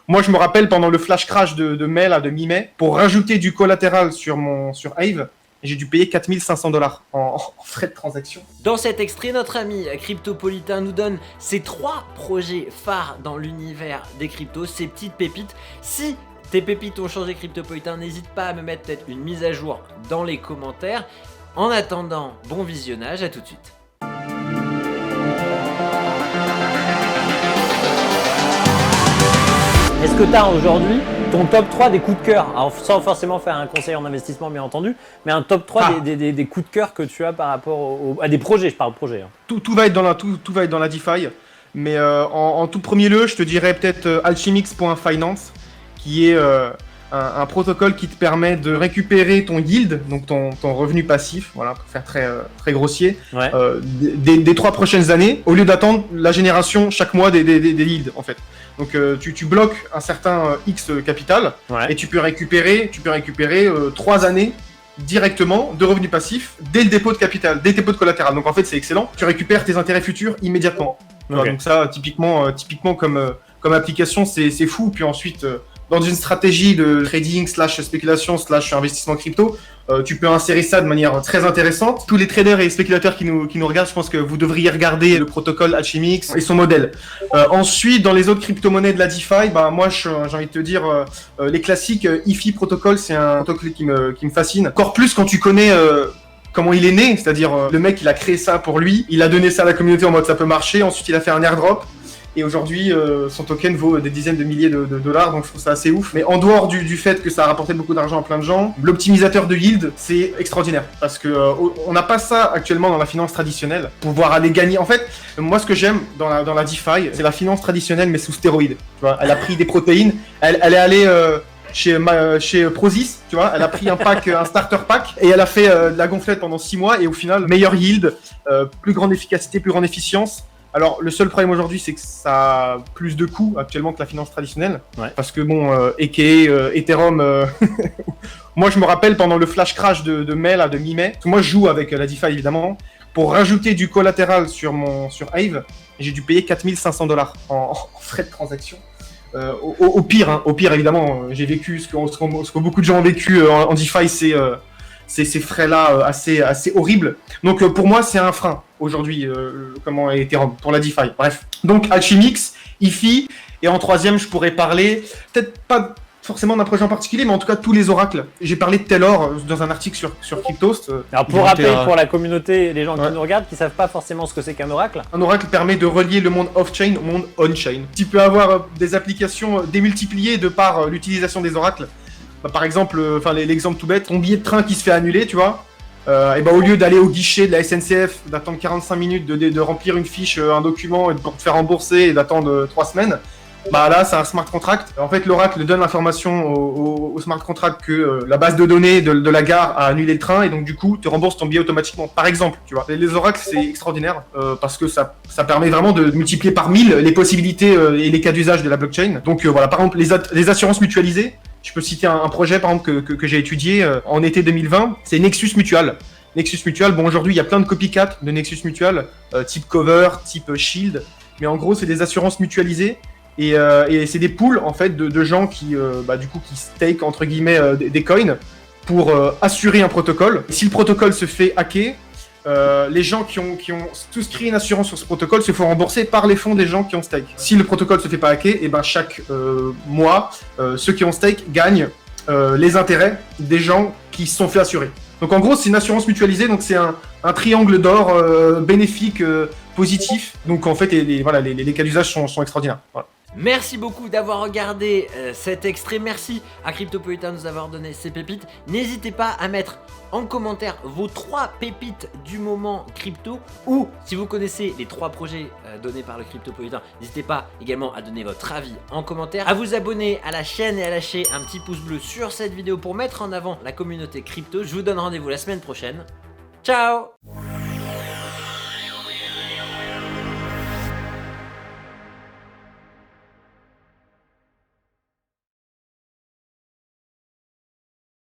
Moi, je me rappelle pendant le flash crash de mai, là, de mi-mai, pour rajouter du collatéral sur Aave, j'ai dû payer 4500 $ en frais de transaction. Dans cet extrait, notre ami Cryptopolitain nous donne ses 3 projets phares dans l'univers des cryptos, ses petites pépites. Si tes pépites ont changé, Cryptopolitain, n'hésite pas à me mettre peut-être une mise à jour dans les commentaires. En attendant, bon visionnage, à tout de suite. Est-ce que tu as aujourd'hui ton top 3 des coups de cœur? Alors sans forcément faire un conseil en investissement bien entendu, mais un top 3 des coups de cœur que tu as par rapport à des projets, je parle projet. Hein. Tout va être dans la DeFi, mais en tout premier lieu, je te dirais peut-être Alchemix.finance, qui est un protocole qui te permet de récupérer ton yield, donc ton revenu passif, voilà, pour faire très grossier, Ouais. des 3 prochaines années, au lieu d'attendre la génération chaque mois des yields, en fait. Donc tu bloques un certain X capital, Ouais. et tu peux récupérer 3 années directement de revenus passifs dès le dépôt de capital, dès le dépôt de collatéral. Donc en fait c'est excellent, tu récupères tes intérêts futurs immédiatement. Okay. Donc ça typiquement comme application c'est fou. Puis ensuite dans une stratégie de trading / spéculation / investissement crypto, tu peux insérer ça de manière très intéressante. Tous les traders et spéculateurs qui nous regardent, je pense que vous devriez regarder le protocole Alchemix et son modèle. Ensuite, dans les autres crypto-monnaies de la DeFi, moi j'ai envie de te dire, les classiques, IFI protocole, c'est un protocole qui me fascine. Encore plus quand tu connais comment il est né, c'est-à-dire le mec il a créé ça pour lui, il a donné ça à la communauté en mode ça peut marcher, ensuite il a fait un airdrop. Et aujourd'hui, son token vaut des dizaines de milliers de dollars, donc je trouve ça assez ouf. Mais en dehors du fait que ça a rapporté beaucoup d'argent à plein de gens, l'optimisateur de yield, c'est extraordinaire. Parce que on n'a pas ça actuellement dans la finance traditionnelle. Pouvoir aller gagner. En fait, moi, ce que j'aime dans la DeFi, c'est la finance traditionnelle, mais sous stéroïdes. Tu vois, elle a pris des protéines, elle est allée chez Prozis, tu vois, elle a pris un starter pack, et elle a fait de la gonflette pendant 6 mois, et au final, meilleur yield, plus grande efficacité, plus grande efficience. Alors, le seul problème aujourd'hui, c'est que ça a plus de coûts actuellement que la finance traditionnelle. Ouais. Parce que bon, Ethereum, moi je me rappelle pendant le flash crash de mai, là, de mi-mai, moi je joue avec la DeFi évidemment, pour rajouter du collatéral sur Aave, j'ai dû payer 4500 $ en frais de transaction. Au pire évidemment, j'ai vécu ce que beaucoup de gens ont vécu en DeFi, c'est ces frais-là assez horribles. Donc pour moi, c'est un frein aujourd'hui, comment Ethereum pour la DeFi. Bref. Donc Alchemix, IFI, et en troisième, je pourrais parler, peut-être pas forcément d'un projet en particulier, mais en tout cas tous les oracles. J'ai parlé de Taylor dans un article sur Cryptost. Alors pour rappeler pour la communauté, les gens qui nous regardent, qui savent pas forcément ce que c'est qu'un oracle. Un oracle permet de relier le monde off-chain au monde on-chain. Tu peux avoir des applications démultipliées de par l'utilisation des oracles. Par exemple, l'exemple tout bête, ton billet de train qui se fait annuler, tu vois, et au lieu d'aller au guichet de la SNCF, d'attendre 45 minutes, de remplir une fiche, un document, et pour te faire rembourser et d'attendre 3 semaines, là c'est un smart contract. En fait, l'oracle donne l'information au smart contract que la base de données de la gare a annulé le train, et donc du coup te rembourse ton billet automatiquement, par exemple, tu vois. Les oracles c'est extraordinaire parce que ça permet vraiment de multiplier par 1000 les possibilités et les cas d'usage de la blockchain. Donc voilà, par exemple les assurances mutualisées. Je peux citer un projet par exemple que j'ai étudié en été 2020, c'est Nexus Mutual. Nexus Mutual, bon aujourd'hui il y a plein de copycats de Nexus Mutual, type Cover, type Shield, mais en gros c'est des assurances mutualisées et c'est des pools en fait de gens qui qui stake entre guillemets des coins pour assurer un protocole. Et si le protocole se fait hacker, les gens qui ont souscrit une assurance sur ce protocole se font rembourser par les fonds des gens qui ont stake. Si le protocole se fait pas hacker, et chaque mois, ceux qui ont stake gagnent les intérêts des gens qui se sont fait assurer. Donc en gros, c'est une assurance mutualisée, donc c'est un triangle d'or bénéfique, positif. Donc en fait, les cas d'usage sont extraordinaires. Voilà. Merci beaucoup d'avoir regardé cet extrait. Merci à Cryptopolitain de nous avoir donné ces pépites. N'hésitez pas à mettre en commentaire vos 3 pépites du moment crypto, ou si vous connaissez les 3 projets donnés par le Cryptopolitain, n'hésitez pas également à donner votre avis en commentaire, à vous abonner à la chaîne et à lâcher un petit pouce bleu sur cette vidéo pour mettre en avant la communauté crypto. Je vous donne rendez-vous la semaine prochaine. Ciao!